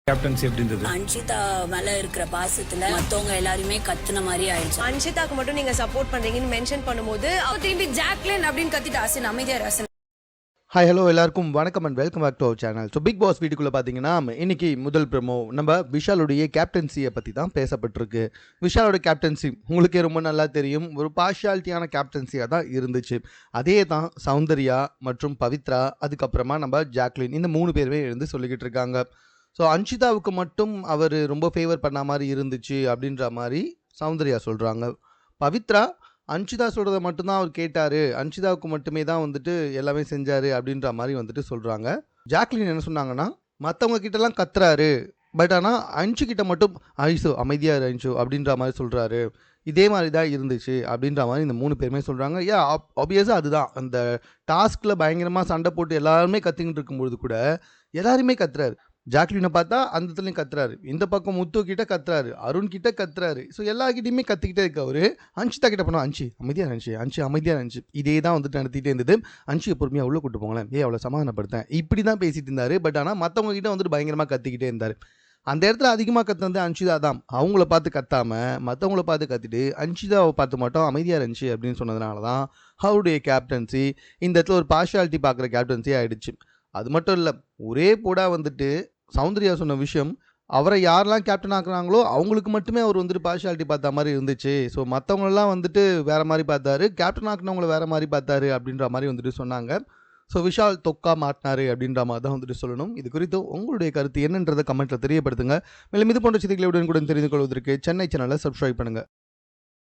Captaincy எப்படி இருந்தது? அன்ஷிதா மேல இருக்கிற பாசத்துல மத்தவங்க எல்லாருமே கத்துன மாதிரி ஆயிடுச்சு. அன்ஷிதாக்கு மட்டும் நீங்க சப்போர்ட் பண்றீங்கன்னு மென்ஷன் பண்ணும்போது திரும்பி ஜாக்லின் அப்படின்னு கத்திட்டு அசின் அமைதியா அசின். ஹாய் ஹலோ எல்லாருக்கும் வணக்கம் and welcome back to our channel. So Bigg Boss வீட்டுக்குள்ளே பார்த்தீங்கன்னா இன்னைக்கு முதல் ப்ரோமோ நம்ம விஷாலுடைய கேப்டன்சியை பற்றி தான் பேசப்பட்டிருக்கு. விஷாலோட கேப்டன்சி உங்களுக்கே ரொம்ப நல்லா தெரியும், ஒரு பார்ஷியாலிட்டியான கேப்டன்சியாக தான் இருந்துச்சு. அதே தான் சௌந்தர்யா மற்றும் பவித்ரா, அதுக்கப்புறமா நம்ம ஜாக்லின், இந்த 3 பேருமே இருந்து சொல்லிக்கிட்டு இருக்காங்க. ஸோ அன்ஷிதாவுக்கு மட்டும் அவர் ரொம்ப ஃபேவர் பண்ண மாதிரி இருந்துச்சு அப்படின்ற மாதிரி சௌந்தர்யா சொல்கிறாங்க. பவித்ரா அன்ஷிதா சொல்கிறத மட்டும்தான் அவர் கேட்டார், அன்ஷிதாவுக்கு மட்டுமே தான் வந்துட்டு எல்லாமே செஞ்சார் அப்படின்ற மாதிரி வந்துட்டு சொல்கிறாங்க. ஜாக்லின் என்ன சொன்னாங்கன்னா, மற்றவங்க கிட்டலாம் கத்துறாரு, பட் ஆனால் அன்ஷு கிட்ட மட்டும் ஐஷு அமைதியாக அன்ஷு அப்படின்ற மாதிரி சொல்கிறாரு. இதே மாதிரி தான் இருந்துச்சு அப்படின்ற மாதிரி இந்த 3 பேருமே சொல்கிறாங்க. ஆப்வியஸாக அதுதான், அந்த டாஸ்கில் பயங்கரமாக சண்டை போட்டு எல்லாருமே கத்திக்கிட்டு இருக்கும்பொழுது கூட எல்லாருமே கத்துறாரு. ஜாக்லினை பார்த்தா அந்த இடத்துலையும் கத்துறாரு, இந்த பக்கம் முத்து கிட்ட கத்துறாரு, அருண் கிட்ட கத்துறாரு. ஸோ எல்லாருக்கிட்டையுமே கத்திக்கிட்டே இருக்க அவர் அன்ஷிதா கிட்ட போனோம், அன்ஷி அமைதியாக இருந்துச்சு, அன்ஷி அமைதியாக இருந்துச்சு, இதே தான் வந்துட்டு நடத்திட்டே இருந்தது. அன்ஷியை பொறுமையாக உள்ளே கூட்டு போங்களேன், அவ்வளோ சமாதானப்படுத்தேன், இப்படி தான் பேசிட்டு இருந்தார். பட் ஆனால் மற்றவங்க கிட்ட வந்துட்டு பயங்கரமாக கத்திக்கிட்டே இருந்தார். அந்த இடத்துல அதிகமாக கத்துனது அன்ஷிதா தான். அவங்கள பார்த்து கத்தாமல் மற்றவங்கள பார்த்து கத்திட்டு அன்ஷிதாவை பார்த்து மட்டும் அமைதியாக இருந்துச்சு அப்படின்னு சொன்னதுனால தான் அவருடைய கேப்டன்சி இந்த இடத்துல ஒரு பார்ஷியாலிட்டி பார்க்குற கேப்டன்சி ஆகிடுச்சு. அது மட்டும் இல்லை, ஒரே போடா வந்துட்டு சௌந்தர்யா சொன்ன விஷயம், அவரை யாரெல்லாம் கேப்டன் ஆக்குறாங்களோ அவங்களுக்கு மட்டுமே அவர் வந்துட்டு பார்ஷியாலிட்டி பார்த்த மாதிரி இருந்துச்சு. ஸோ மற்றவங்களெல்லாம் வந்துட்டு வேறு மாதிரி பார்த்தாரு, கேப்டன் ஆக்குனவங்கள வேறு மாதிரி பார்த்தாரு அப்படின்ற மாதிரி வந்துட்டு சொன்னாங்க. ஸோ விஷால் தொக்கா மாட்டினாரு அப்படின்ற மாதிரி தான் வந்துட்டு சொல்லணும். இது குறித்து உங்களுடைய கருத்து என்னன்றதை கமெண்ட்டில் தெரியப்படுத்துங்க. மேலும் இது போன்ற செய்திகளை உடனுக்குடன் தெரிந்து கொள்வதற்கு சென்னை சேனலை சப்ஸ்கிரைப் பண்ணுங்கள்.